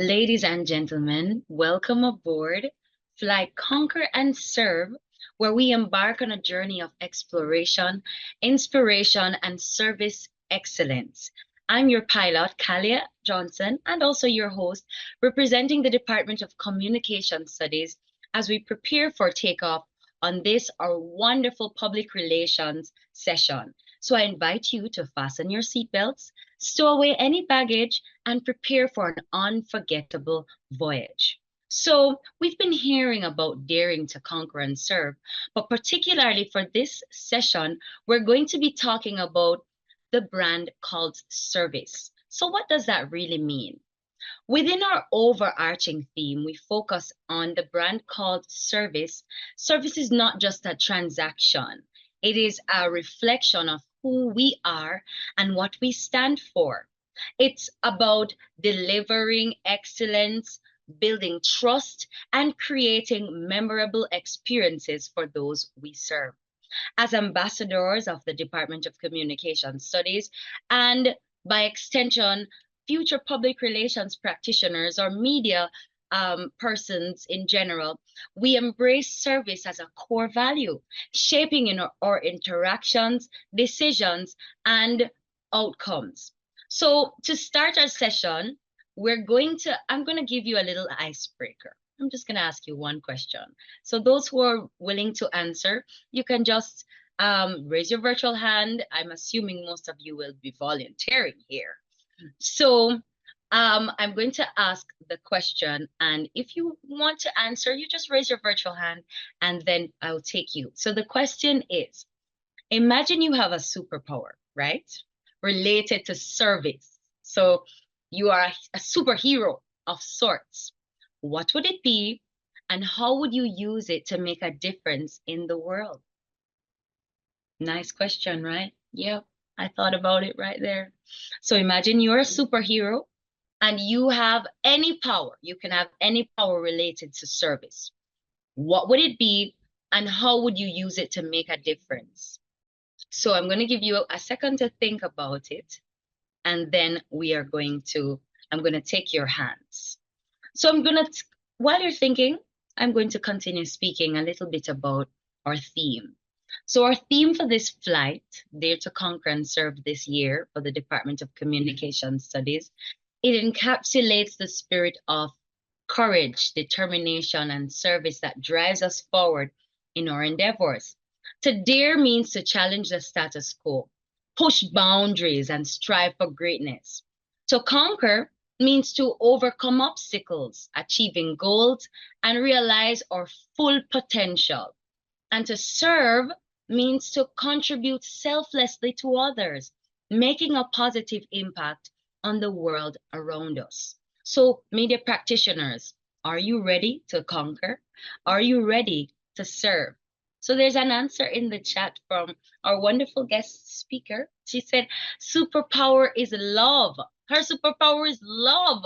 Ladies and gentlemen, welcome aboard Fly, Conquer, and Serve, where we embark on a journey of exploration, inspiration, and service excellence. I'm your pilot, Kalia Johnson, and also your host, representing the Department of Communication Studies as we prepare for takeoff on this, our wonderful public relations session. So I invite you to fasten your seatbelts, stow away any baggage, and prepare for an unforgettable voyage. So, we've been hearing about daring to conquer and serve, but particularly for this session, we're going to be talking about the brand called service. So, what does that really mean? Within our overarching theme, we focus on the brand called service. Service is not just a transaction, it is a reflection of who we are and what we stand for. It's about delivering excellence, building trust, and creating memorable experiences for those we serve. As ambassadors of the Department of Communication Studies, and by extension, future public relations practitioners or media persons in general, we embrace service as a core value, shaping in our interactions, decisions, and outcomes. So to start our session, I'm going to give you a little icebreaker. I'm just going to ask you one question. So those who are willing to answer, you can just raise your virtual hand. I'm assuming most of you will be volunteering here. So I'm going to ask the question, and if you want to answer, you just raise your virtual hand and then I'll take you. So the question is, imagine you have a superpower, right? Related to service. So you are a superhero of sorts. What would it be, and how would you use it to make a difference in the world? Nice question, right? Yep, I thought about it right there. So imagine you're a superhero and you have any power. You can have any power related to service. What would it be, and how would you use it to make a difference? So I'm going to give you a second to think about it, and then I'm going to take your hands. So while you're thinking, I'm going to continue speaking a little bit about our theme. So our theme for this flight, Dare to Conquer and Serve this year for the Department of Communication Studies, it encapsulates the spirit of courage, determination, and service that drives us forward in our endeavors. To dare means to challenge the status quo, push boundaries, and strive for greatness. To conquer means to overcome obstacles, achieving goals, and realize our full potential. And to serve means to contribute selflessly to others, making a positive impact on the world around us. So, media practitioners, are you ready to conquer? Are you ready to serve? So there's an answer in the chat from our wonderful guest speaker. She said, superpower is love. Her superpower is love.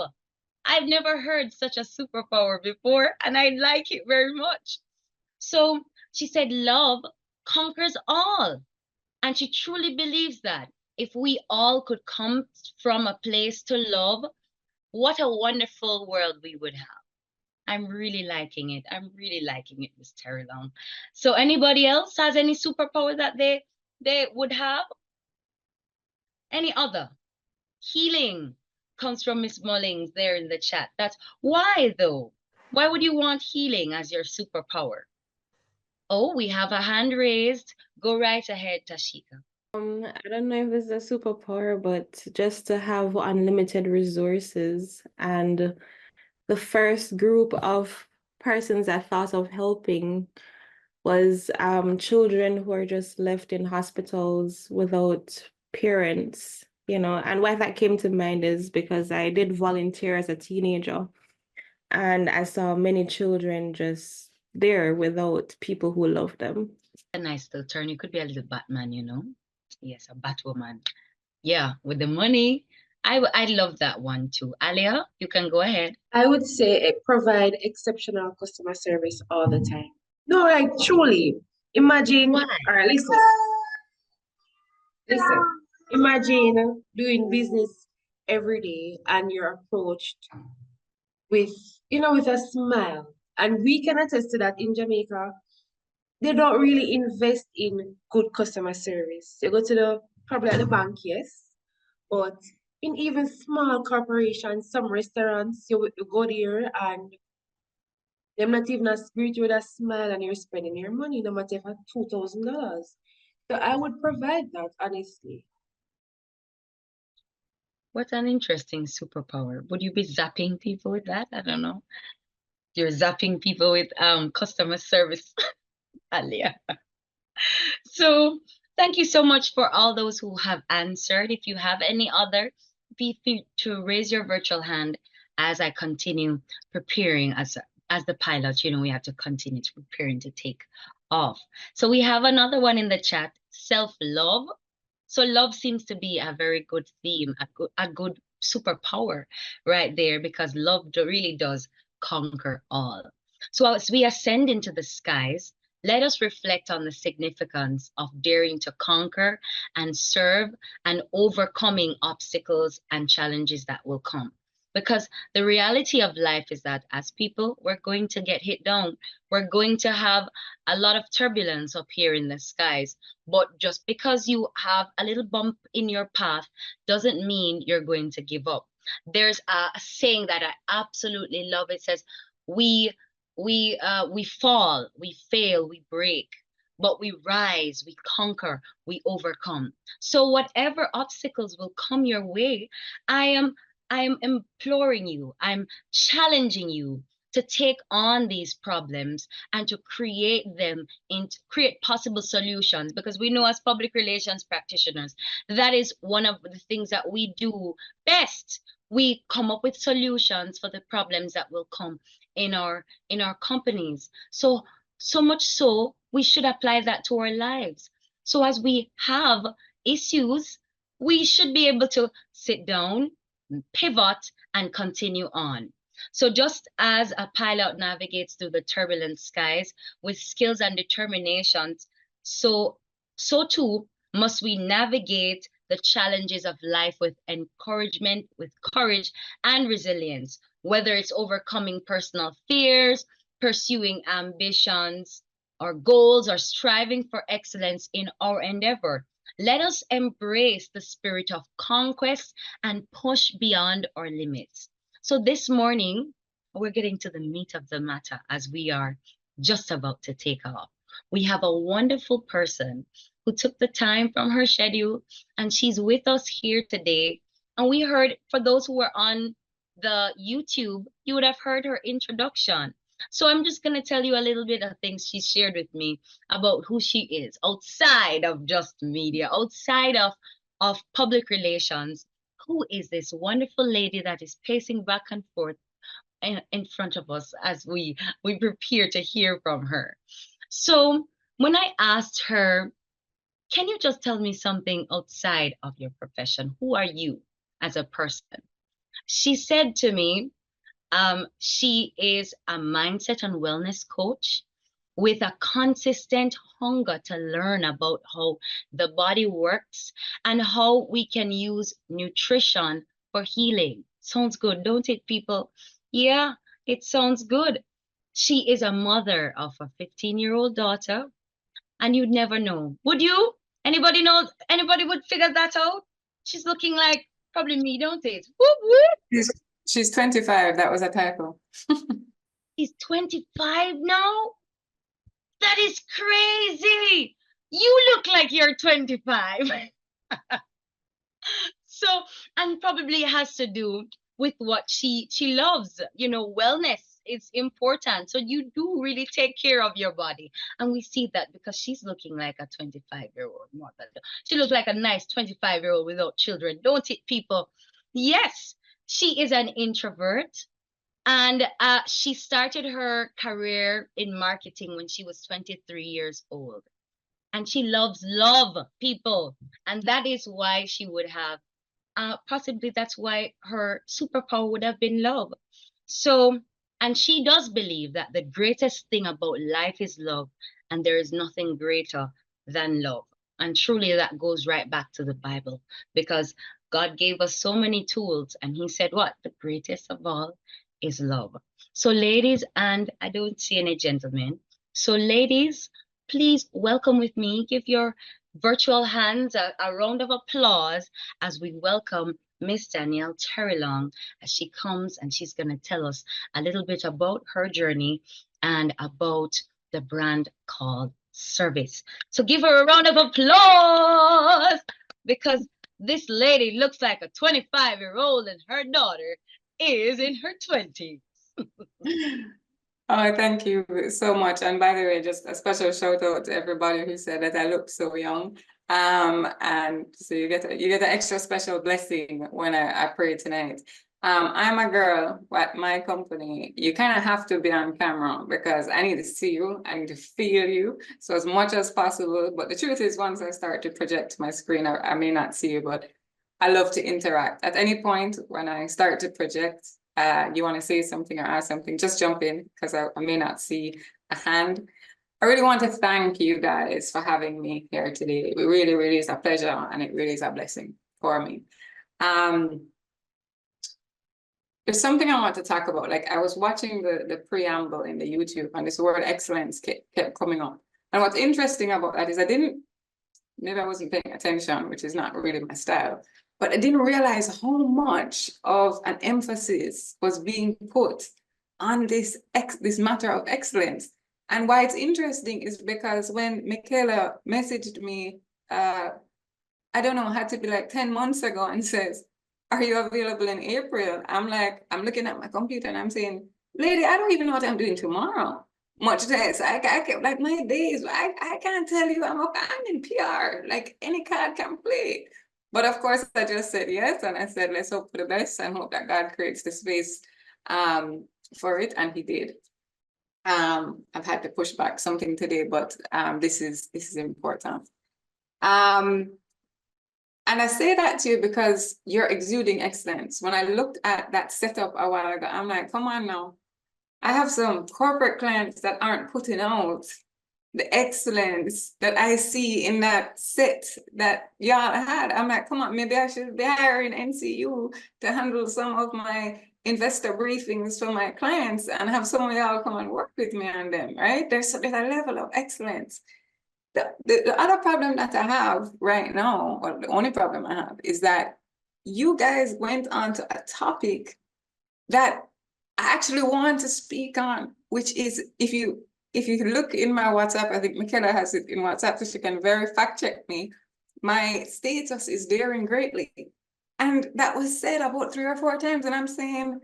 I've never heard such a superpower before, and I like it very much. So she said, love conquers all. And she truly believes that if we all could come from a place to love, what a wonderful world we would have. I'm really liking it. I'm really liking it, Miss Terrelonge. So anybody else has any superpower that they would have? Any other? Healing comes from Miss Mullings there in the chat. That's why though. Why would you want healing as your superpower? Oh, we have a hand raised. Go right ahead, Tashika. I don't know if it's a superpower, but just to have unlimited resources. And the first group of persons I thought of helping was children who are just left in hospitals without parents, and why that came to mind is because I did volunteer as a teenager, and I saw many children just there without people who love them. A nice little turn. You could be a little Batman, Yes, a Batwoman. Yeah, with the money. I love that one too. Alia, you can go ahead. I would say it provide exceptional customer service all the time. No, like truly. Imagine, Why? listen, imagine doing business every day and you're approached with, with a smile. And we can attest to that in Jamaica. They don't really invest in good customer service. They go to probably at the bank, yes, but in even small corporations, some restaurants, you go there and they're not even as greet you with a smile and you're spending your money, no matter if it's $2,000. So I would provide that, honestly. What an interesting superpower. Would you be zapping people with that? I don't know. You're zapping people with customer service, Alia. So thank you so much for all those who have answered. If you have any other, feel free to raise your virtual hand as I continue preparing as the pilot. We have to continue to preparing to take off. So we have another one in the chat, self-love. So love seems to be a very good theme, a good superpower right there, because love really does conquer all. So as we ascend into the skies, let us reflect on the significance of daring to conquer and serve and overcoming obstacles and challenges that will come. Because the reality of life is that as people, we're going to get hit down. We're going to have a lot of turbulence up here in the skies. But just because you have a little bump in your path doesn't mean you're going to give up. There's a saying that I absolutely love. It says, we fall, we fail, we break, but we rise, we conquer, we overcome. So whatever obstacles will come your way, I am imploring you, I'm challenging you to take on these problems and to create them and create possible solutions, because we know as public relations practitioners, that is one of the things that we do best. We come up with solutions for the problems that will come in our companies. So much so we should apply that to our lives. So as we have issues, we should be able to sit down, pivot, and continue on. So just as a pilot navigates through the turbulent skies with skills and determinations, so too must we navigate the challenges of life with encouragement, with courage and resilience, whether it's overcoming personal fears, pursuing ambitions or goals, or striving for excellence in our endeavor. Let us embrace the spirit of conquest and push beyond our limits. So this morning, we're getting to the meat of the matter as we are just about to take off. We have a wonderful person who took the time from her schedule, and she's with us here today. And we heard, for those who were on the YouTube, you would have heard her introduction. So I'm just going to tell you a little bit of things she shared with me about who she is outside of just media, outside of public relations. Who is this wonderful lady that is pacing back and forth in front of us as we prepare to hear from her? So when I asked her, can you just tell me something outside of your profession? Who are you as a person? She said to me, she is a mindset and wellness coach with a consistent hunger to learn about how the body works and how we can use nutrition for healing. Sounds good, don't it, people? Yeah, it sounds good. She is a mother of a 15-year-old daughter, and you'd never know. Would you? Anybody know? Anybody would figure that out? She's looking like probably me, don't it? Whoop, whoop. She's 25. That was a typo. She's 25 now? That is crazy. You look like you're 25. So, and probably has to do with what she loves. Wellness is important. So you do really take care of your body. And we see that because she's looking like a 25-year-old mother. She looks like a nice 25-year-old without children, don't it, people? Yes, she is an introvert. And she started her career in marketing when she was 23 years old. And she loves love, people. And that is why she would have, possibly that's why her superpower would have been love. So, and she does believe that the greatest thing about life is love. And there is nothing greater than love. And truly that goes right back to the Bible, because God gave us so many tools. And he said, what? The greatest of all is love. So ladies, and I don't see any gentlemen. So ladies, please welcome with me, give your virtual hands a round of applause as we welcome Miss Danielle Terrelonge as she comes and she's going to tell us a little bit about her journey and about the brand called Service. So give her a round of applause because this lady looks like a 25-year-old and her daughter is in her 20s. Oh, thank you so much. And by the way, just a special shout out to everybody who said that I look so young. And so you get an extra special blessing when I pray tonight. I'm a girl at my company. You kind of have to be on camera because I need to see you, I need to feel you. So as much as possible. But the truth is, once I start to project my screen, I may not see you, but I love to interact. At any point when I start to project, you want to say something or ask something, just jump in because I may not see a hand. I really want to thank you guys for having me here today. It really, really is a pleasure and it really is a blessing for me. There's something I want to talk about. Like I was watching the preamble in the YouTube and this word excellence kept coming up. And what's interesting about that is maybe I wasn't paying attention, which is not really my style, but I didn't realize how much of an emphasis was being put on this matter of excellence. And why it's interesting is because when Michaela messaged me, I don't know, had to be like 10 months ago and says, are you available in April? I'm looking at my computer and I'm saying, lady, I don't even know what I'm doing tomorrow. Much less, I kept like my days, I can't tell you I'm in PR, like any card can play. But of course, I just said yes. And I said, let's hope for the best and hope that God creates the space for it. And he did. I've had to push back something today, but this is important. And I say that to you because you're exuding excellence. When I looked at that setup a while ago, I'm like, come on now. I have some corporate clients that aren't putting out the excellence that I see in that set that y'all had. I'm like, come on, maybe I should be hiring NCU to handle some of my investor briefings for my clients and have some of y'all come and work with me on them, right? There's a level of excellence. The other problem that I have right now, or the only problem I have, is that you guys went on to a topic that I actually want to speak on, which is if you look in my WhatsApp, I think Michaela has it in WhatsApp, so she can very fact check me. My status is daring greatly. And that was said about 3 or 4 times. And I'm saying,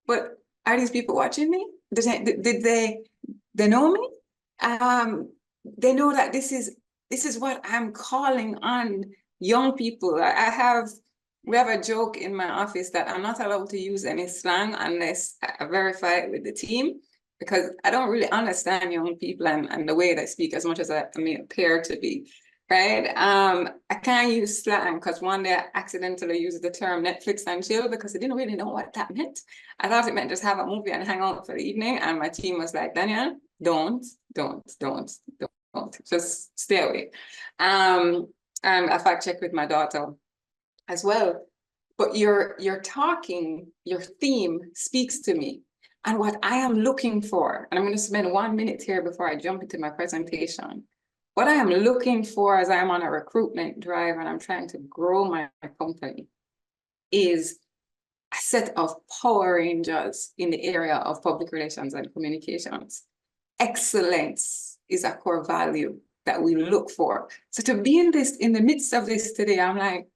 but are these people watching me? Did they know me? They know that this is what I'm calling on young people. We have a joke in my office that I'm not allowed to use any slang unless I verify it with the team, because I don't really understand young people and the way they speak as much as I may appear to be, right? I can't use slang because one day I accidentally used the term Netflix and chill because I didn't really know what that meant. I thought it meant just have a movie and hang out for the evening, and my team was like, Danielle, don't, just stay away. And I fact checked with my daughter as well. But your theme speaks to me. And what I am looking for, and I'm going to spend 1 minute here before I jump into my presentation. What I am looking for as I'm on a recruitment drive and I'm trying to grow my company is a set of Power Rangers in the area of public relations and communications. Excellence is a core value that we look for. So to be in the midst of this today, I'm like,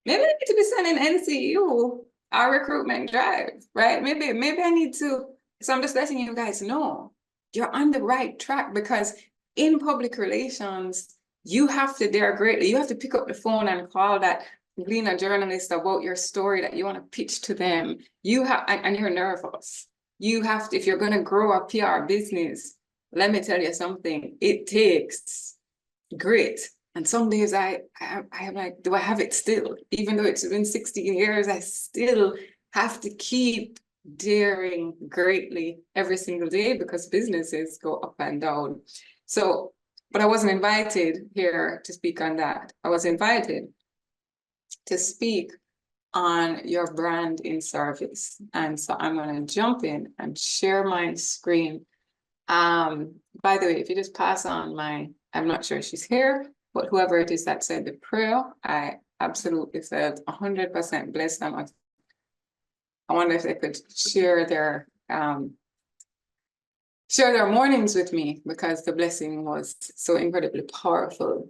maybe I need to be sending NCU our recruitment drive, right? Maybe I need to. So I'm just letting you guys know you're on the right track, because in public relations, you have to dare greatly. You have to pick up the phone and call that Gleaner journalist about your story that you want to pitch to them. You have, and you're nervous. You have to, if you're going to grow a PR business, let me tell you something, it takes grit. And some days I am like, do I have it still? Even though it's been 16 years, I still have to keep daring greatly every single day because businesses go up and down. So, but I wasn't invited here to speak on that. I was invited to speak on your brand in service. And so I'm going to jump in and share my screen. By the way, if you just pass on I'm not sure she's here, but whoever it is that said the prayer, I absolutely felt 100% blessed. I wonder if they could share their mornings with me, because the blessing was so incredibly powerful.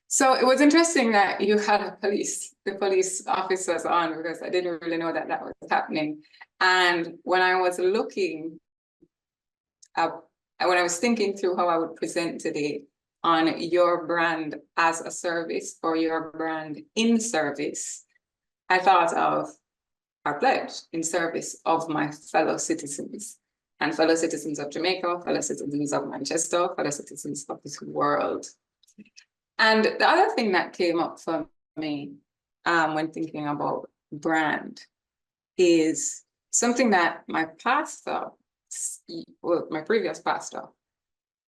So it was interesting that you had the police officers on, because I didn't really know that was happening. And when I was looking up, when I was thinking through how I would present today on your brand as a service or your brand in service, I thought of our pledge: in service of my fellow citizens, and fellow citizens of Jamaica, fellow citizens of Manchester, fellow citizens of this world. And the other thing that came up for me when thinking about brand is something that my previous pastor,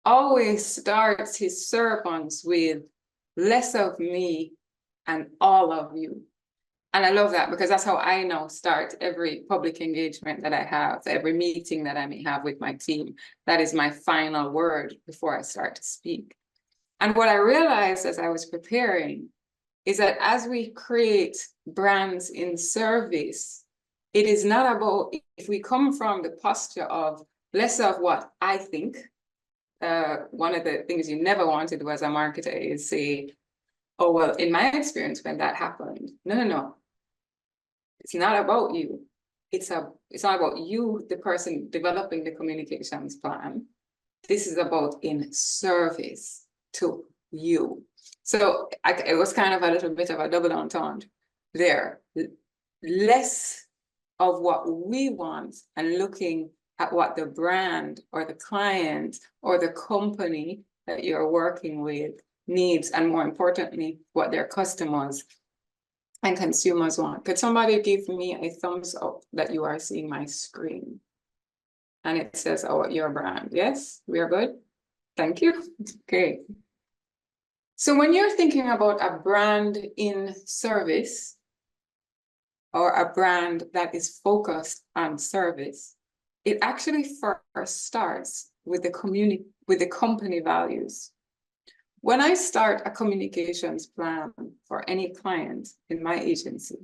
always starts his sermons with less of me and all of you. And I love that, because that's how I now start every public engagement that I have, every meeting that I may have with my team. That is my final word before I start to speak. And what I realized as I was preparing is that as we create brands in service, it is not about, if we come from the posture of less of what I think. One of the things you never want to do as a marketer is say, oh, well, in my experience, when that happened. No. It's not about you. It's not about you, the person developing the communications plan. This is about in service to you. So it was kind of a little bit of a double entendre there. Less of what we want and looking at what the brand or the client or the company that you're working with needs, and more importantly, what their customers and consumers want. Could somebody give me a thumbs up that you are seeing my screen? And it says, oh, your brand. Yes, we are good. Thank you. Okay. So when you're thinking about a brand in service or a brand that is focused on service, it actually first starts with the company values. When I start a communications plan for any client in my agency,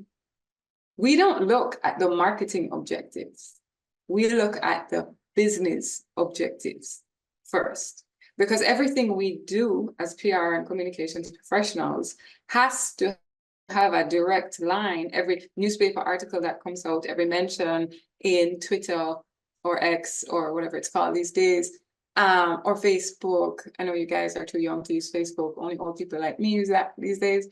we don't look at the marketing objectives. We look at the business objectives first, because everything we do as PR and communications professionals has to have a direct line. Every newspaper article that comes out, every mention in Twitter or X or whatever it's called these days, or Facebook. I know you guys are too young to use Facebook. Only old people like me use that these days.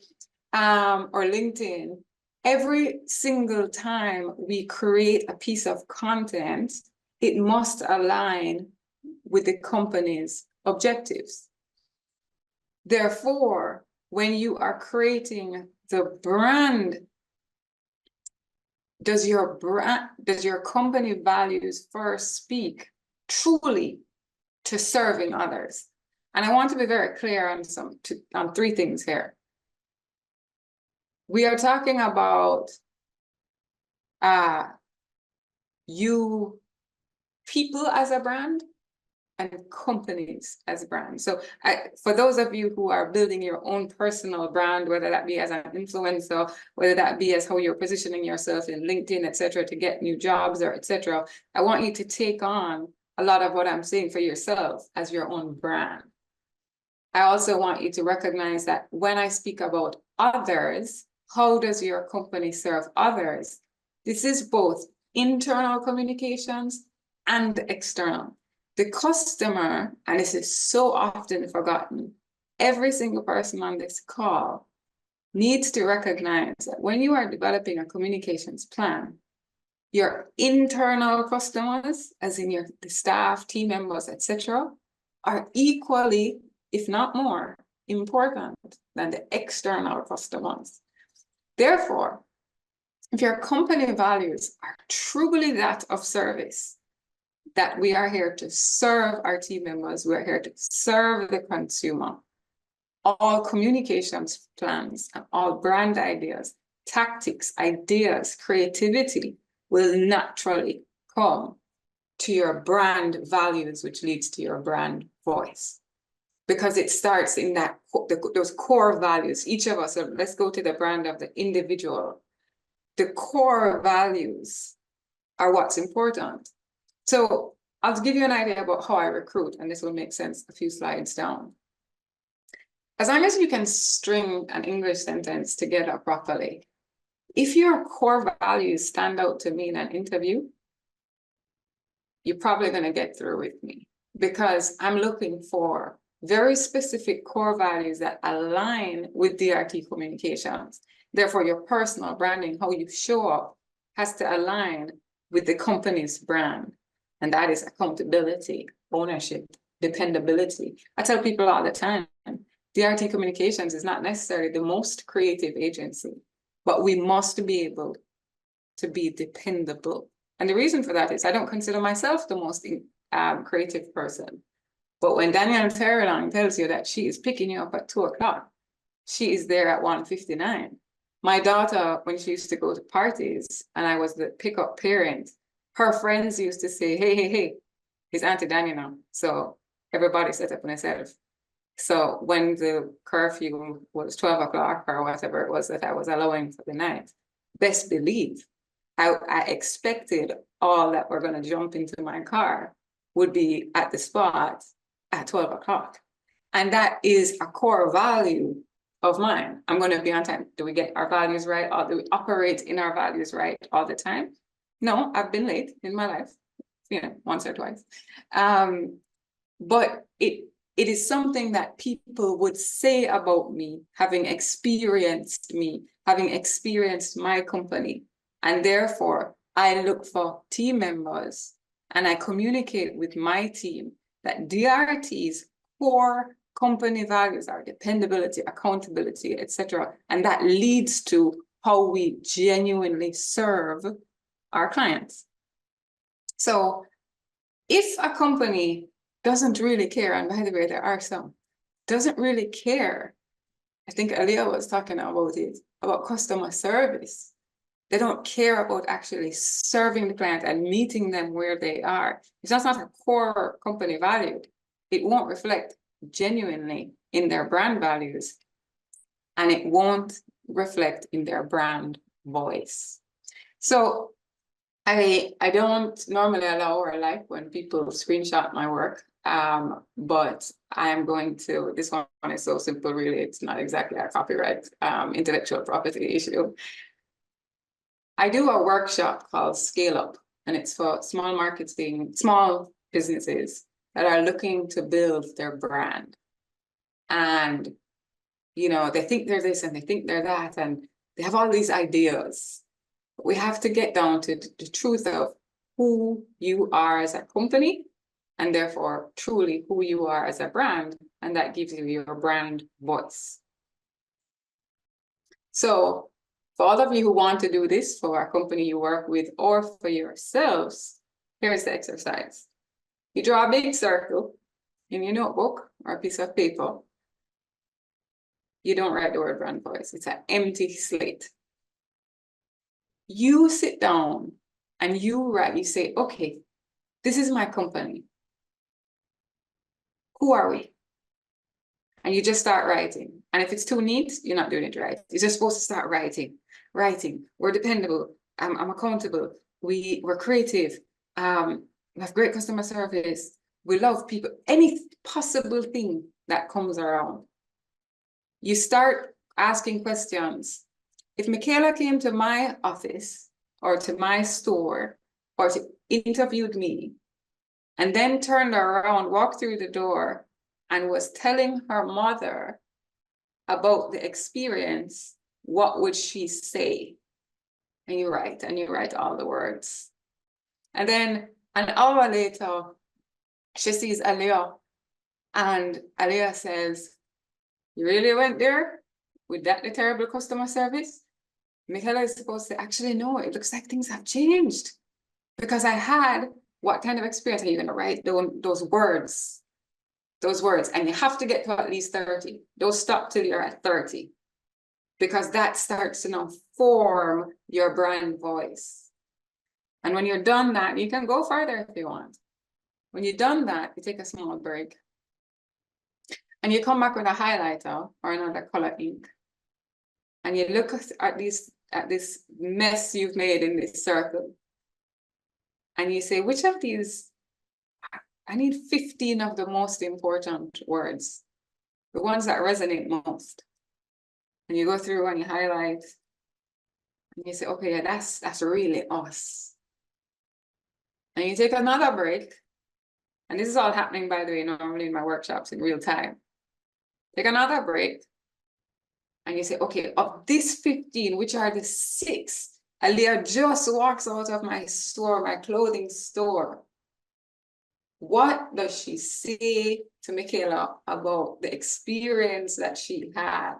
Or LinkedIn. Every single time we create a piece of content, it must align with the company's objectives. Therefore, when you are creating the brand, does your company values first speak truly to serving others? And I want to be very clear on three things here. We are talking about you people as a brand and companies as brands. So for those of you who are building your own personal brand, whether that be as an influencer, whether that be as how you're positioning yourself in LinkedIn, et cetera, to get new jobs or et cetera, I want you to take on a lot of what I'm saying for yourself as your own brand. I also want you to recognize that when I speak about others, how does your company serve others? This is both internal communications and external. The customer, and this is so often forgotten, every single person on this call needs to recognize that when you are developing a communications plan, your internal customers, as in the staff, team members, etc., are equally, if not more, important than the external customers. Therefore, if your company values are truly that of service, that we are here to serve our team members, we are here to serve the consumer, all communications plans and all brand ideas tactics, ideas, creativity will naturally come to your brand values, which leads to your brand voice. Because it starts in that those core values. Each of us, so let's go to the brand of the individual. The core values are what's important. So I'll give you an idea about how I recruit, and this will make sense a few slides down. As long as you can string an English sentence together properly, if your core values stand out to me in an interview, you're probably going to get through with me, because I'm looking for very specific core values that align with DRT communications. Therefore, your personal branding, how you show up, has to align with the company's brand. And that is accountability, ownership, dependability. I tell people all the time, DRT communications is not necessarily the most creative agency, but we must be able to be dependable. And the reason for that is I don't consider myself the most creative person. But when Danielle Terrelonge tells you that she is picking you up at 2 o'clock, she is there at 1:59. My daughter, when she used to go to parties and I was the pickup parent, her friends used to say, hey, it's Auntie Danielle now. So everybody set up on themselves. So when the curfew was 12 o'clock or whatever it was that I was allowing for the night, best believe I expected all that were going to jump into my car would be at the spot at 12 o'clock. And that is a core value of mine. I'm going to be on time. Do we get our values right? Or do we operate in our values right all the time? No, I've been late in my life, once or twice. But it is something that people would say about me, having experienced my company. And therefore, I look for team members and I communicate with my team that DRT's core company values are dependability, accountability, etc. And that leads to how we genuinely serve our clients. So if a company doesn't really care, and by the way, there are some, doesn't really care, I think Aliyah was talking about it, about customer service. They don't care about actually serving the client and meeting them where they are. If that's not a core company value, it won't reflect genuinely in their brand values, and it won't reflect in their brand voice. So I don't normally allow or like when people screenshot my work, but I'm going to, this one is so simple, really, it's not exactly a copyright intellectual property issue. I do a workshop called Scale Up, and it's for small businesses that are looking to build their brand. And, they think they're this and they think they're that, and they have all these ideas. But we have to get down to the truth of who you are as a company, and therefore truly who you are as a brand, and that gives you your brand voice. So for all of you who want to do this for a company you work with or for yourselves, here's the exercise. You draw a big circle in your notebook or a piece of paper. You don't write the word brand voice. It's an empty slate. You sit down and you write, you say, okay, this is my company. Who are we? And you just start writing. And if it's too neat, you're not doing it right. You're just supposed to start writing. We're dependable. I'm accountable. We're creative. We have great customer service. We love people. Any possible thing that comes around. You start asking questions. If Michaela came to my office or to my store or to interviewed me and then turned around, walked through the door and was telling her mother about the experience, what would she say? And you write all the words. And then an hour later, she sees Aliyah, and Aliyah says, you really went there with that terrible customer service? Michaela is supposed to actually know, it looks like things have changed because I had what kind of experience. Are you going to write those words? And you have to get to at least 30. Don't stop till you're at 30. because that starts to now form your brand voice. And when you're done that, you can go further if you want. When you're done that, you take a small break and you come back with a highlighter or another color ink. And you look at this mess you've made in this circle. And you say, which of these, I need 15 of the most important words, the ones that resonate most. And you go through and you highlight and you say, okay, yeah, that's really us. And you take another break. And this is all happening, by the way, normally in my workshops in real time. Take another break. And you say, okay, of this 15, which are the 6? Aliyah just walks out of my store, my clothing store. What does she say to Michaela about the experience that she had?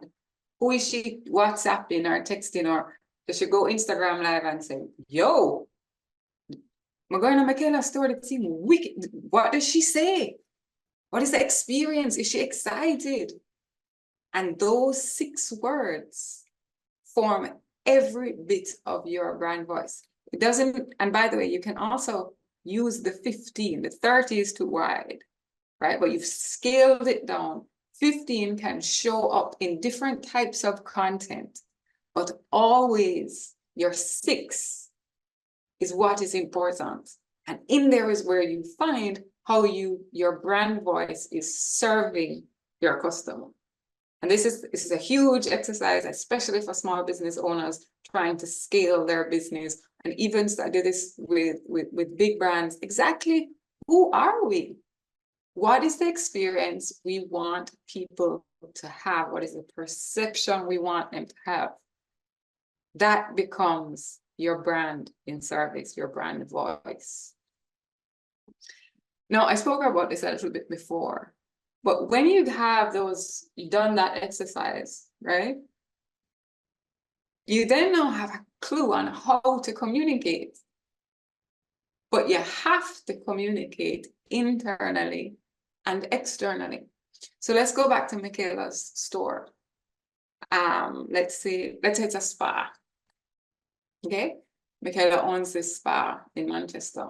Who is she WhatsApping or texting, or does she go Instagram live and say, yo, I'm going to Michaela's store, the team wicked. What does she say? What is the experience? Is she excited? And those 6 words form every bit of your brand voice. It doesn't, and by the way, you can also use the 15, the 30 is too wide, right? But you've scaled it down. 15 can show up in different types of content, but always your 6 is what is important. And in there is where you find how your brand voice is serving your customer. And this is a huge exercise, especially for small business owners trying to scale their business, and even do this with big brands. Exactly who are we? What is the experience we want people to have? What is the perception we want them to have? That becomes your brand in service, your brand voice. Now, I spoke about this a little bit before. But when you have you've done that exercise, right? You then now have a clue on how to communicate. But you have to communicate internally and externally. So let's go back to Michaela's store. Let's say it's a spa. Okay? Michaela owns this spa in Manchester.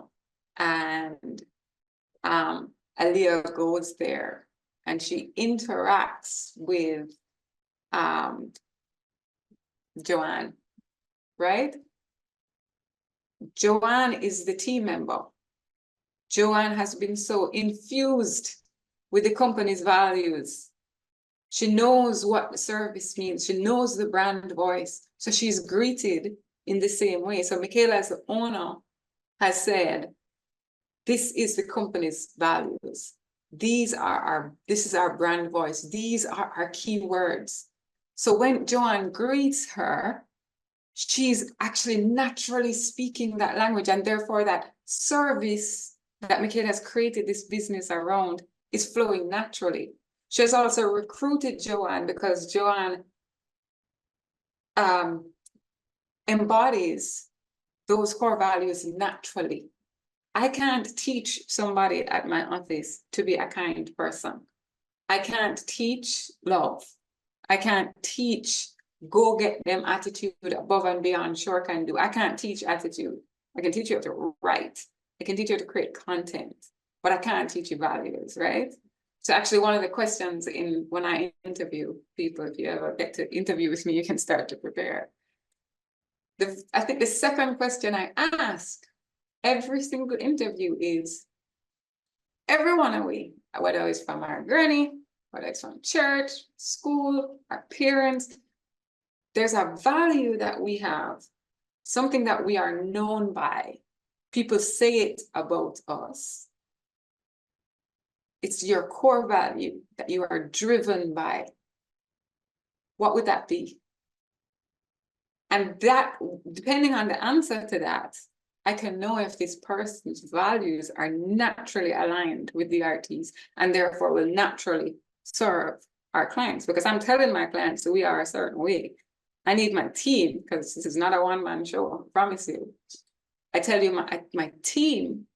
And Aliyah goes there. And she interacts with Joanne, right? Joanne is the team member. Joanne has been so infused with the company's values. She knows what the service means. She knows the brand voice. So she's greeted in the same way. So Michaela, as the owner, has said, this is the company's values. This is our brand voice. These are our key words. So when Joanne greets her, she's actually naturally speaking that language, and therefore that service that Michaela has created this business around is flowing naturally. She has also recruited Joanne because Joanne embodies those core values naturally. I can't teach somebody at my office to be a kind person. I can't teach love. I can't teach go get them attitude above and beyond sure can do. I can't teach attitude. I can teach you how to write. I can teach you how to create content, but I can't teach you values, right? So actually one of the questions when I interview people, if you ever get to interview with me, you can start to prepare. I think the second question I ask every single interview is, everyone away, whether it's from our granny, whether it's from church, school, our parents, there's a value that we have, something that we are known by. People say it about us. It's your core value that you are driven by. What would that be? And that, depending on the answer to that, I can know if this person's values are naturally aligned with the RTs and therefore will naturally serve our clients. Because I'm telling my clients we are a certain way. I need my team, because this is not a one-man show, I promise you. I tell you, my team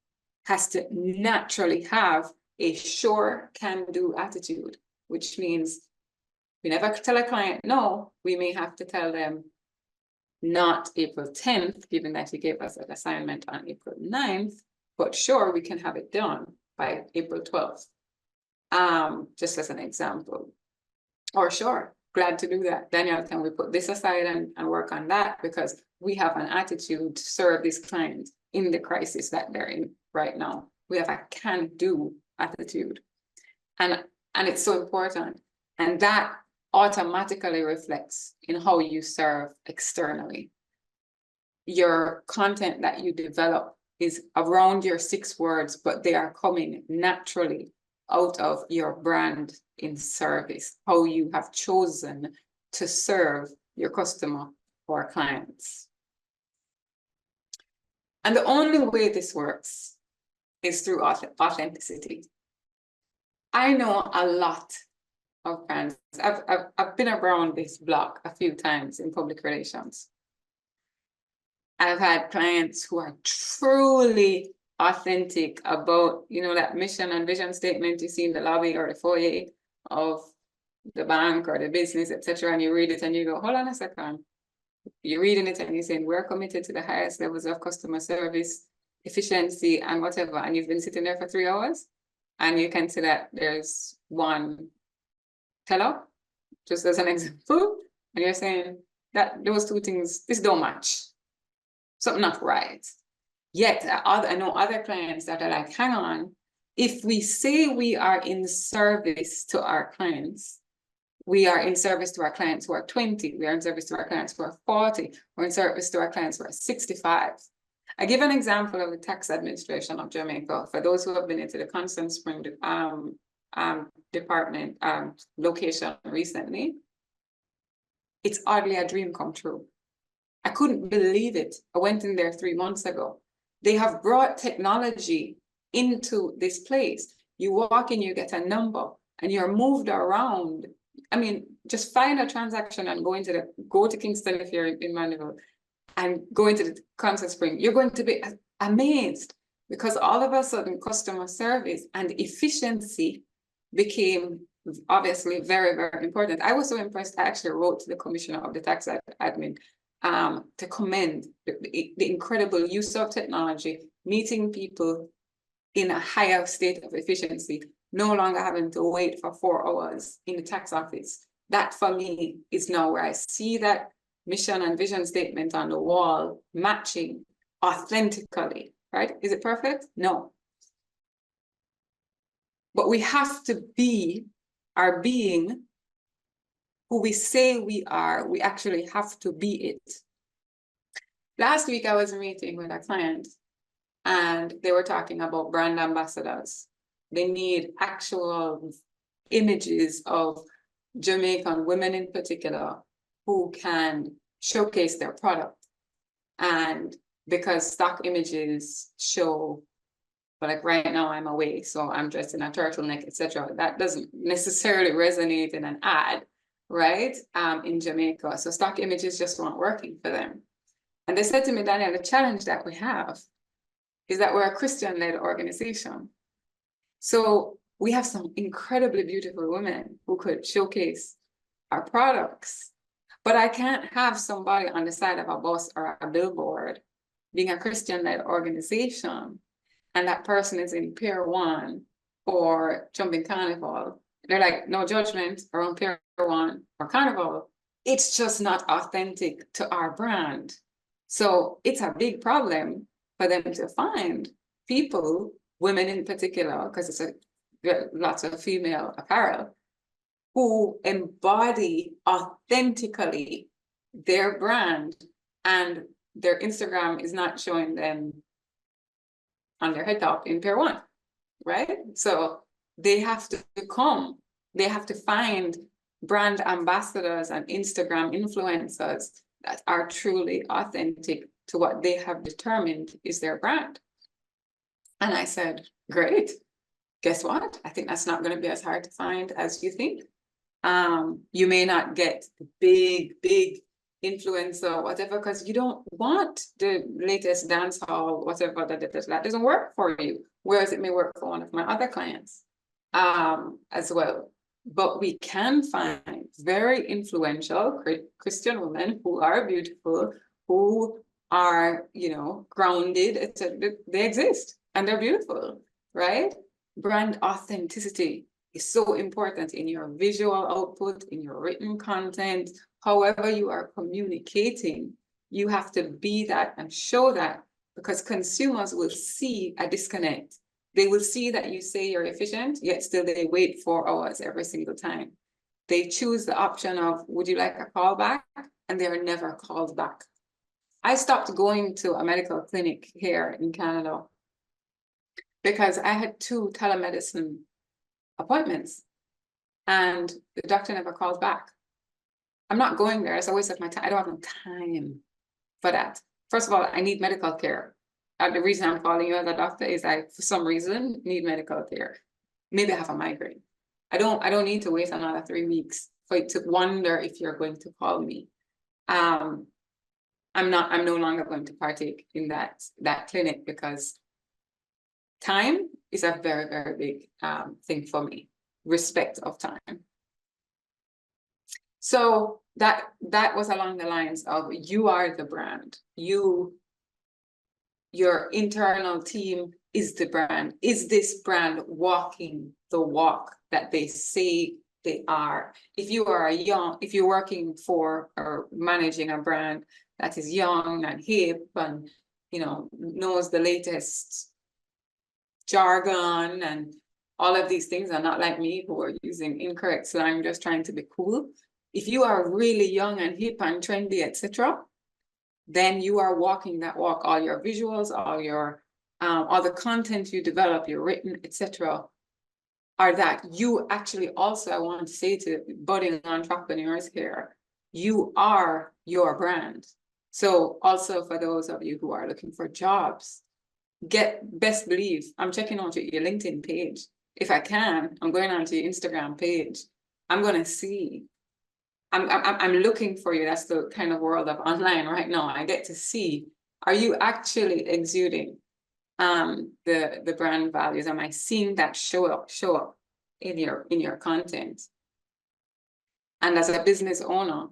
has to naturally have a sure can-do attitude, which means We never tell a client no, we may have to tell them not April 10th, given that you gave us an assignment on April 9th, but sure, we can have it done by April 12th. Just as an example. Or sure, glad to do that. Danielle, can we put this aside and work on that? Because we have an attitude to serve this client in the crisis that they're in right now. We have a can-do attitude. And it's so important. And that automatically reflects in how you serve externally. Your content that you develop is around your 6 words, but they are coming naturally out of your brand in service, how you have chosen to serve your customer or clients. And the only way this works is through authenticity. I know a lot of brands. I've been around this block a few times in public relations. I've had clients who are truly authentic about, you know, that mission and vision statement you see in the lobby or the foyer of the bank or the business, etc. And you read it and you go, hold on a second. You're reading it and you're saying, we're committed to the highest levels of customer service, efficiency, and whatever. And you've been sitting there for 3 hours and you can see that there's one teller, just as an example, and you're saying that those 2 things, this don't match. Something not right. Yet I know other clients that are like, hang on, if we say we are in service to our clients, we are in service to our clients who are 20, we are in service to our clients who are 40, we're in service to our clients who are 65. I give an example of the tax administration of Jamaica. For those who have been into the Constant Spring department location recently, it's oddly a dream come true. I couldn't believe it. I went in there 3 months ago. They have brought technology into this place. You walk in, you get a number, and you're moved around. I mean, just find a transaction and go to Kingston if you're in Mandeville, and go into the Constant Spring. You're going to be amazed because all of a sudden customer service and efficiency became obviously very, very important. I was so impressed. I actually wrote to the commissioner of the tax admin to commend the incredible use of technology, meeting people in a higher state of efficiency, no longer having to wait for 4 hours in the tax office. That for me is now where I see that mission and vision statement on the wall matching authentically, right? Is it perfect? No. But we have to be our being who we say we are. We actually have to be it. Last week, I was meeting with a client and they were talking about brand ambassadors. They need actual images of Jamaican women in particular who can showcase their product. And because stock images show, but like right now I'm away, so I'm dressed in a turtleneck, etc. That doesn't necessarily resonate in an ad, right? In Jamaica. So stock images just weren't working for them. And they said to me, Danielle, the challenge that we have is that we're a Christian-led organization. So we have some incredibly beautiful women who could showcase our products, but I can't have somebody on the side of a bus or a billboard being a Christian-led organization, and that person is in Pier 1 or Jumping Carnival. They're like, no judgment around Pier 1 or Carnival. It's just not authentic to our brand. So it's a big problem for them to find people, women in particular, because it's lots of female apparel, who embody authentically their brand, and their Instagram is not showing them on their head top in Pier 1, right? So they have to find brand ambassadors and Instagram influencers that are truly authentic to what they have determined is their brand. And I said, great. Guess what? I think that's not going to be as hard to find as you think. You may not get the big influencer, whatever, because you don't want the latest dance hall, whatever, that doesn't work for you. Whereas it may work for one of my other clients as well. But we can find very influential Christian women who are beautiful, who are, you know, grounded, etc. They exist and they're beautiful, right? Brand authenticity is so important in your visual output, in your written content, however you are communicating. You have to be that and show that, because consumers will see a disconnect. They will see that you say you're efficient, yet still they wait 4 hours every single time. They choose the option of, would you like a call back? And they are never called back. I stopped going to a medical clinic here in Canada because I had 2 telemedicine appointments and the doctor never called back. I'm not going there. It's a waste of my time. I don't have no time for that. First of all, I need medical care. The reason I'm calling you as a doctor is I, for some reason, need medical care. Maybe I have a migraine. I don't need to wait another 3 weeks for you to wonder if you're going to call me. I'm no longer going to partake in that clinic because time is a very, very big thing for me. Respect of time. So that was along the lines of, you are the brand. Your internal team is the brand. Is this brand walking the walk that they say they are? If you're working for or managing a brand that is young and hip and, you know, knows the latest jargon and all of these things, are not like me who are using incorrect slang just trying to be cool. If you are really young and hip and trendy, etc., then you are walking that walk. All your visuals, all the content you develop, your written, etc., are that. You actually also, I want to say to budding entrepreneurs here, you are your brand. So also for those of you who are looking for jobs, best believe, I'm checking out your LinkedIn page. If I can, I'm going onto your Instagram page. I'm going to see. I'm looking for you. That's the kind of world of online right now. I get to see, are you actually exuding the brand values? Am I seeing that show up in your content? And as a business owner,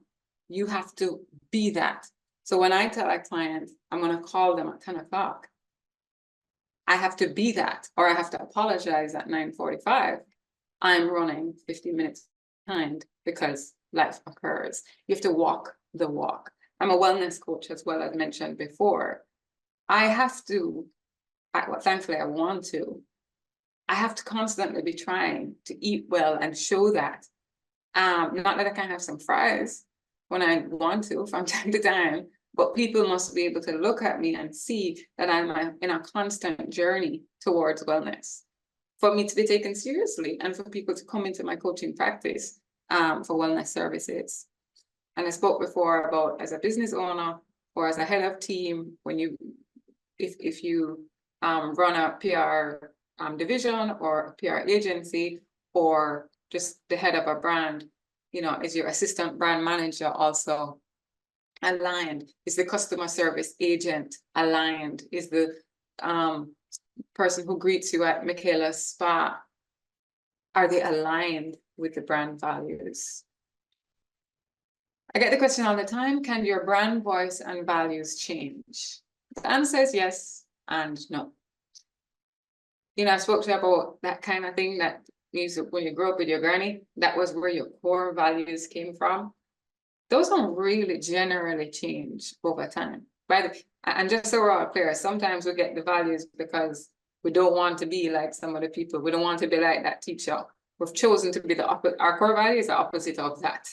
you have to be that. So when I tell a client I'm going to call them at 10 o'clock, I have to be that, or I have to apologize at 9:45. I'm running 15 minutes behind because life occurs. You have to walk the walk. I'm a wellness coach as well, as mentioned before. I have to, thankfully I want to, I have to constantly be trying to eat well and show that. Not that I can have some fries when I want to from time to time, but people must be able to look at me and see that I'm in a constant journey towards wellness, for me to be taken seriously and for people to come into my coaching practice for wellness services. And I spoke before about, as a business owner or as a head of team, when if you run a PR division or a PR agency, or just the head of a brand, you know, is your assistant brand manager also aligned? Is the customer service agent aligned? Is the person who greets you at Michaela's spa, are they aligned with the brand values? I get the question all the time, can your brand voice and values change? The answer is yes and no. You know, I spoke to you about that kind of thing, that when you grew up with your granny, that was where your core values came from. Those don't really generally change over time. And just so we're all clear, sometimes we get the values because we don't want to be like some other people. We don't want to be like that teacher. We've chosen to be the opposite. Our core value is the opposite of that,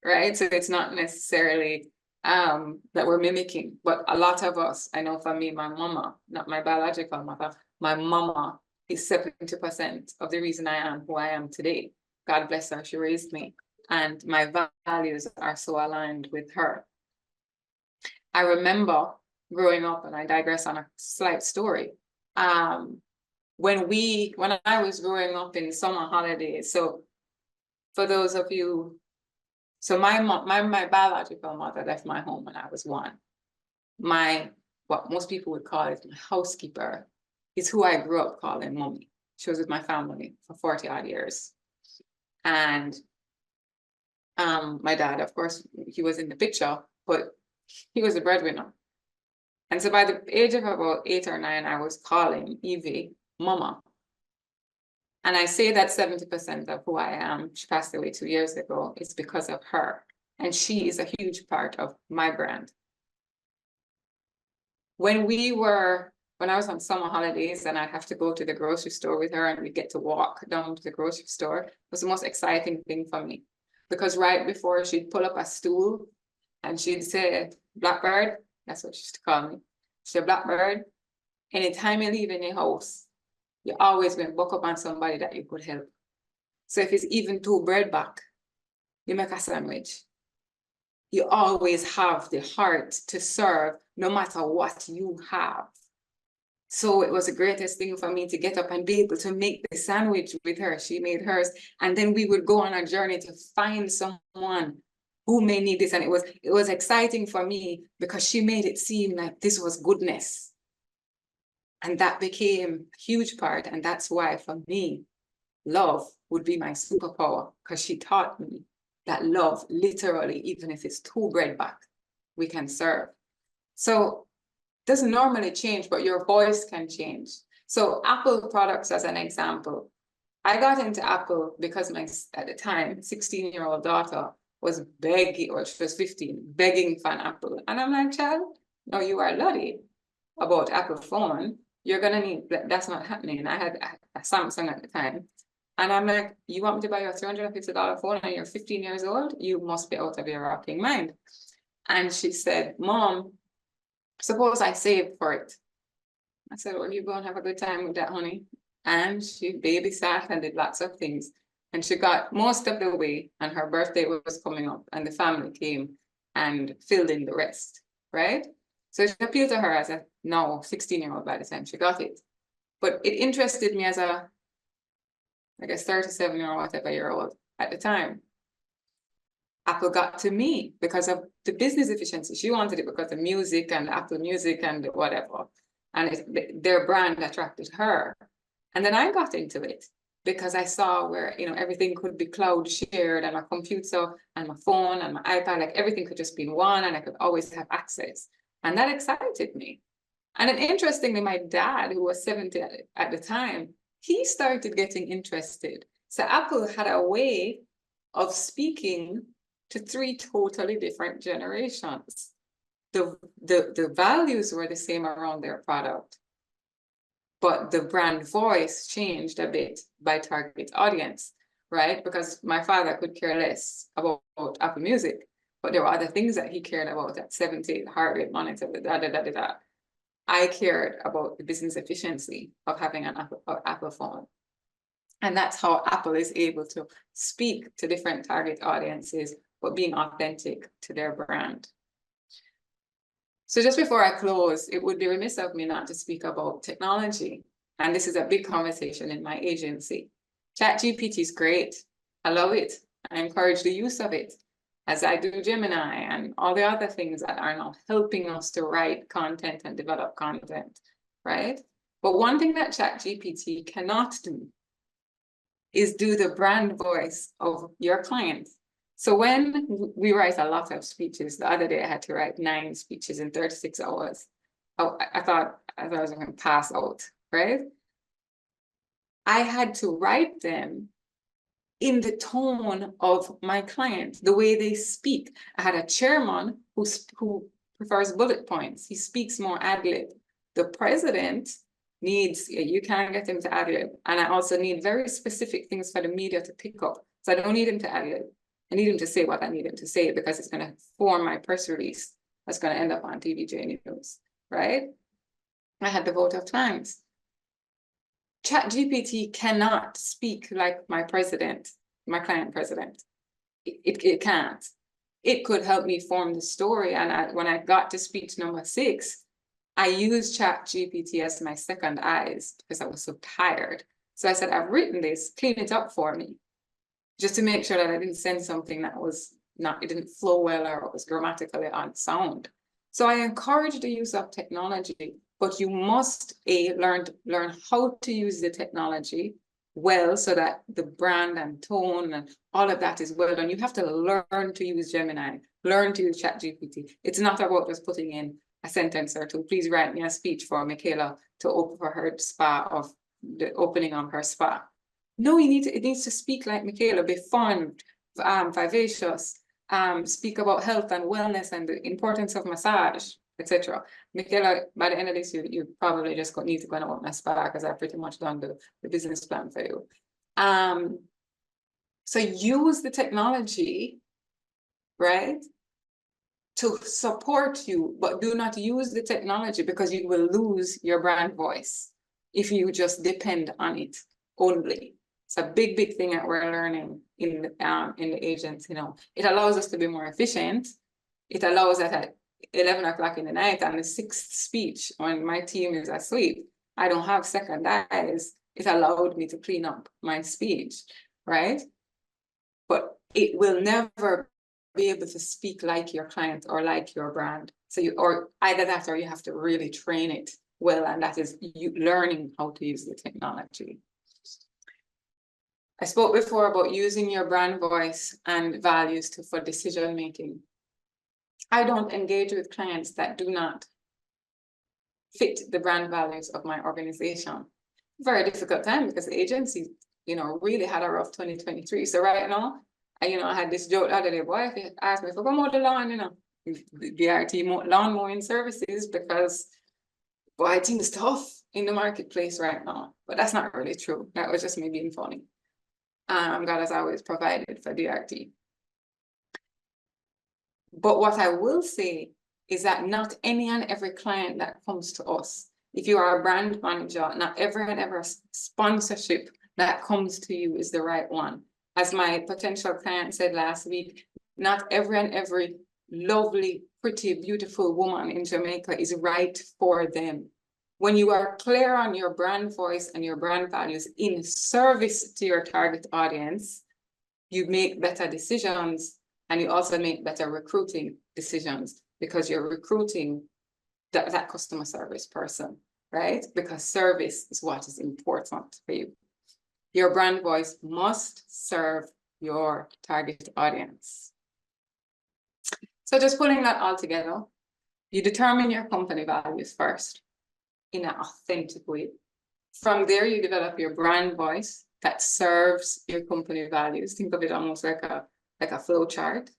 right? So it's not necessarily that we're mimicking, but a lot of us, I know for me, my mama, not my biological mother, my mama is 70% of the reason I am who I am today. God bless her, she raised me. And my values are so aligned with her. I remember growing up, and I digress on a slight story. When I was growing up in summer holidays, so for those of you, so my biological mother left my home when I was 1. What most people would call it, my housekeeper, is who I grew up calling mommy. She was with my family for 40 odd years. And my dad, of course, he was in the picture, but he was the breadwinner. And so by the age of about 8 or 9, I was calling Evie Mama. And I say that 70% of who I am, she passed away 2 years ago, is because of her. And she is a huge part of my brand. When I was on summer holidays and I'd have to go to the grocery store with her and we'd get to walk down to the grocery store, it was the most exciting thing for me. Because right before she'd pull up a stool and she'd say, Blackbird, that's what she used to call me. She said, Blackbird, anytime you leave in your house, you always going to buck up on somebody that you could help. So if it's even 2 bread back, you make a sandwich. You always have the heart to serve no matter what you have. So it was the greatest thing for me to get up and be able to make the sandwich with her. She made hers. And then we would go on a journey to find someone who may need this. And it was exciting for me because she made it seem like this was goodness. And that became a huge part. And that's why for me, love would be my superpower, because she taught me that love, literally, even if it's 2 bread back, we can serve. So it doesn't normally change, but your voice can change. So Apple products, as an example, I got into Apple because at the time, 16-year-old daughter was begging, or she was 15, begging for an Apple. And I'm like, child, no, you are lucky about Apple phone. You're gonna need, that's not happening. I had a Samsung at the time. And I'm like, you want me to buy your $350 phone and you're 15 years old? You must be out of your rocking mind. And she said, Mom, suppose I save for it. I said, well, you go and have a good time with that, honey. And she babysat and did lots of things. And she got most of the way, and her birthday was coming up, and the family came and filled in the rest, right? So it appealed to her as a now 16-year-old by the time she got it. But it interested me as a, I guess, 37 or whatever year old at the time. Apple got to me because of the business efficiency. She wanted it because of music and Apple Music and whatever. And their brand attracted her. And then I got into it because I saw where, everything could be cloud shared, and my computer and my phone and my iPad, like everything could just be in one, and I could always have access. And that excited me. And then interestingly, my dad, who was 70 at the time, he started getting interested. So Apple had a way of speaking to 3 totally different generations. The values were the same around their product, but the brand voice changed a bit by target audience, right? Because my father could care less about Apple Music, but there were other things that he cared about at 70, heart rate monitor, da. I cared about the business efficiency of having an Apple phone. And that's how Apple is able to speak to different target audiences, but being authentic to their brand. So just before I close, it would be remiss of me not to speak about technology. And this is a big conversation in my agency. ChatGPT is great. I love it. I encourage the use of it, as I do Gemini and all the other things that are now helping us to write content and develop content, right? But one thing that ChatGPT cannot do is do the brand voice of your client. So when we write a lot of speeches, the other day I had to write 9 speeches in 36 hours. I thought I was going to pass out, right? I had to write them in the tone of my client, the way they speak. I had a chairman who prefers bullet points. He speaks more ad-lib. The president needs, you can't get him to ad-lib. And I also need very specific things for the media to pick up. So I don't need him to ad-lib. I need him to say what I need him to say, because it's going to form my press release that's going to end up on TVJ News, right? I had the vote of thanks. ChatGPT cannot speak like my president, my client president. It can't. It could help me form the story. And when I got to speech number 6, I used ChatGPT as my second eyes because I was so tired. So I said, I've written this, clean it up for me, just to make sure that I didn't send something that was not, it didn't flow well, or it was grammatically unsound. So I encourage the use of technology, but you must learn how to use the technology well so that the brand and tone and all of that is well done. You have to learn to use Gemini, learn to use ChatGPT. It's not about just putting in a sentence or two. Please write me a speech for Michaela to open for her spa of the opening of her spa. No, it needs to speak like Michaela, be fun, vivacious, speak about health and wellness and the importance of massage, etc. Michaela, by the end of this, you probably just need to go and open a spa because I've pretty much done the business plan for you. So use the technology, right, to support you, but do not use the technology because you will lose your brand voice if you just depend on it only. It's a big, big thing that we're learning in the agents. You know, it allows us to be more efficient. It allows that at 11 o'clock in the night on the 6th speech when my team is asleep, I don't have second eyes. It allowed me to clean up my speech, right? But it will never be able to speak like your client or like your brand. So or either that or you have to really train it well, and that is you learning how to use the technology. I spoke before about using your brand voice and values for decision making. I don't engage with clients that do not fit the brand values of my organization. Very difficult time because the agency, you know, really had a rough 2023. So right now, I had this joke the other day, boy, if you asked me for go mow the lawn, the DRT lawn mowing services, because boy, I think it's tough in the marketplace right now. But that's not really true. That was just me being funny. God has always provided for DRT. But what I will say is that not any and every client that comes to us, if you are a brand manager, not every and every sponsorship that comes to you is the right one. As my potential client said last week, not every and every lovely, pretty, beautiful woman in Jamaica is right for them. When you are clear on your brand voice and your brand values in service to your target audience, you make better decisions and you also make better recruiting decisions because you're recruiting that customer service person, right? Because service is what is important for you. Your brand voice must serve your target audience. So just pulling that all together, you determine your company values first in an authentic way. From there, you develop your brand voice that serves your company values. Think of it almost like a flow chart.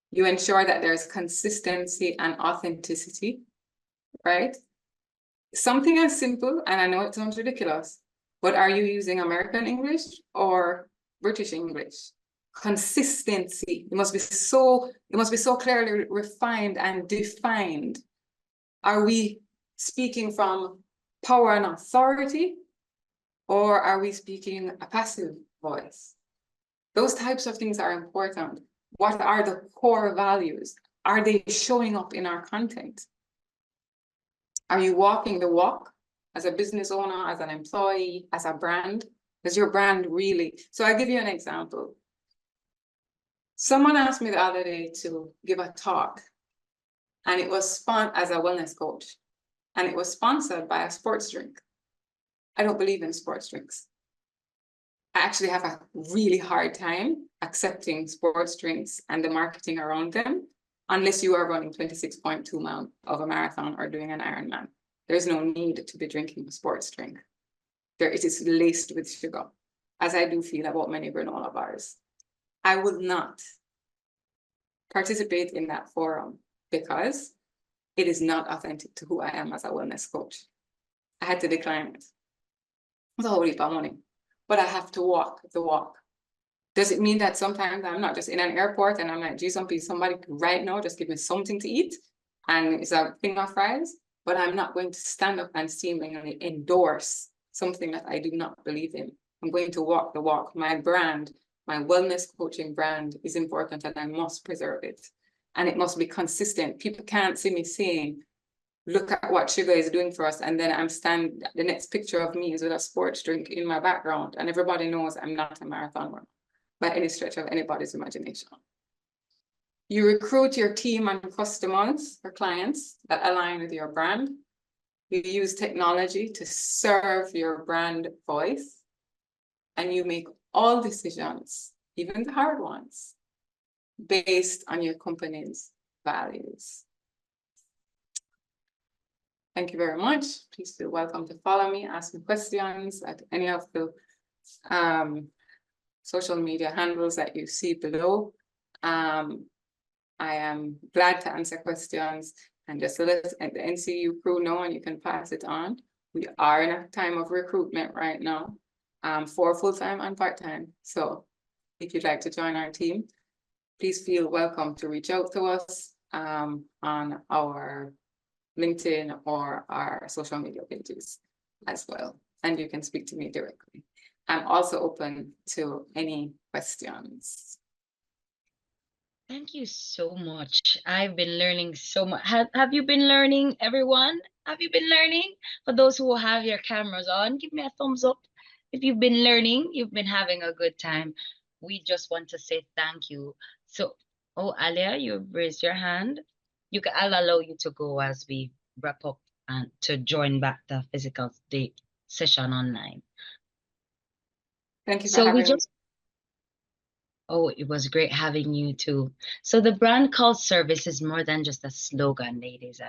You ensure that there's consistency and authenticity, right? Something as simple, and I know it sounds ridiculous, but are you using American English or British English? Consistency. It must be so clearly refined and defined. Are we speaking from power and authority, or are we speaking a passive voice? Those types of things are important. What are the core values? Are they showing up in our content? Are you walking the walk as a business owner, as an employee, as a brand? Does your brand really? So I'll give you an example. Someone asked me the other day to give a talk, and it was as a wellness coach, and it was sponsored by a sports drink. I don't believe in sports drinks. I actually have a really hard time accepting sports drinks and the marketing around them, unless you are running 26.2 miles of a marathon or doing an Ironman. There's no need to be drinking a sports drink. It is laced with sugar, as I do feel about many granola bars. I would not participate in that forum because it is not authentic to who I am as a wellness coach. I had to decline it. It's a whole heap of money, but I have to walk the walk. Does it mean that sometimes I'm not just in an airport and I'm like, geez, somebody right now just give me something to eat and it's a thing of fries, but I'm not going to stand up and seemingly endorse something that I do not believe in. I'm going to walk the walk. My brand, my wellness coaching brand is important and I must preserve it. And it must be consistent. People can't see me saying, look at what sugar is doing for us. And then the next picture of me is with a sports drink in my background. And everybody knows I'm not a marathon runner by any stretch of anybody's imagination. You recruit your team and customers or clients that align with your brand. You use technology to serve your brand voice. and you make all decisions, even the hard ones, based on your company's values. Thank you very much. Please feel welcome to follow me, ask me questions at any of the social media handles that you see below. I am glad to answer questions, and just to let the NCU crew know, and you can pass it on. We are in a time of recruitment right now, for full-time and part-time. So if you'd like to join our team, please feel welcome to reach out to us on our LinkedIn or our social media pages as well. And you can speak to me directly. I'm also open to any questions. Thank you so much. I've been learning so much. Have you been learning, everyone? Have you been learning? For those who have your cameras on, give me a thumbs up. If you've been learning, you've been having a good time. We just want to say thank you. So, oh, Alia, you've raised your hand. I'll allow you to go as we wrap up and to join back the physical day session online. Thank you for So having me. Oh, it was great having you too. So the brand called service is more than just a slogan, ladies.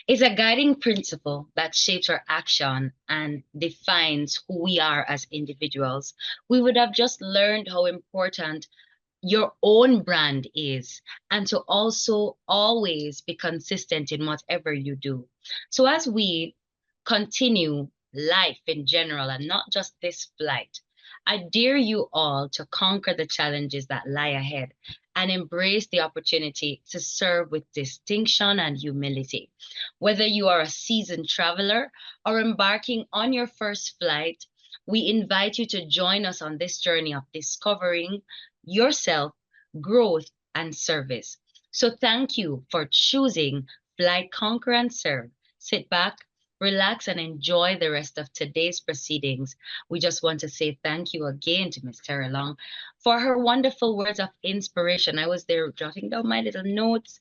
It's a guiding principle that shapes our action and defines who we are as individuals. We would have just learned how important your own brand is, and to also always be consistent in whatever you do. So as we continue life in general and not just this flight, I dare you all to conquer the challenges that lie ahead and embrace the opportunity to serve with distinction and humility. Whether you are a seasoned traveler or embarking on your first flight, we invite you to join us on this journey of discovering yourself, growth, and service. So thank you for choosing Flight, Conquer, and Serve. Sit back, relax, and enjoy the rest of today's proceedings. We just want to say thank you again to Ms. Terrelonge for her wonderful words of inspiration. I was there jotting down my little notes.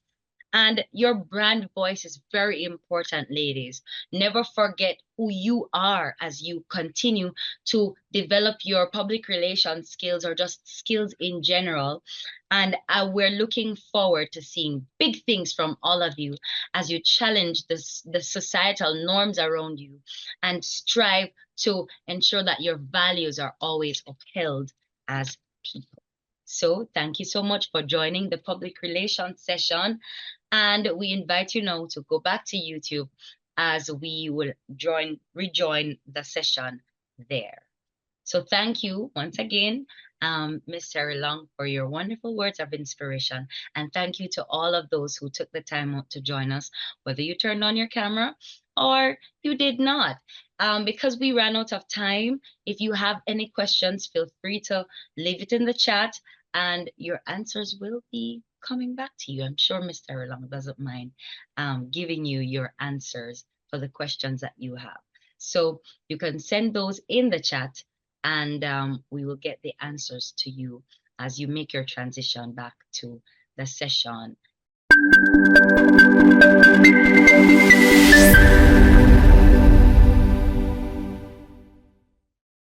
And your brand voice is very important, ladies. Never forget who you are as you continue to develop your public relations skills or just skills in general. And we're looking forward to seeing big things from all of you as you challenge the societal norms around you and strive to ensure that your values are always upheld as people. So thank you so much for joining the public relations session. And we invite you now to go back to YouTube as we will rejoin the session there. So thank you once again, Ms. Terrelonge, for your wonderful words of inspiration. And thank you to all of those who took the time out to join us, whether you turned on your camera or you did not. Because we ran out of time, if you have any questions, feel free to leave it in the chat and your answers will be coming back to you. I'm sure Ms. Terrelonge doesn't mind giving you your answers for the questions that you have. So you can send those in the chat and we will get the answers to you as you make your transition back to the session.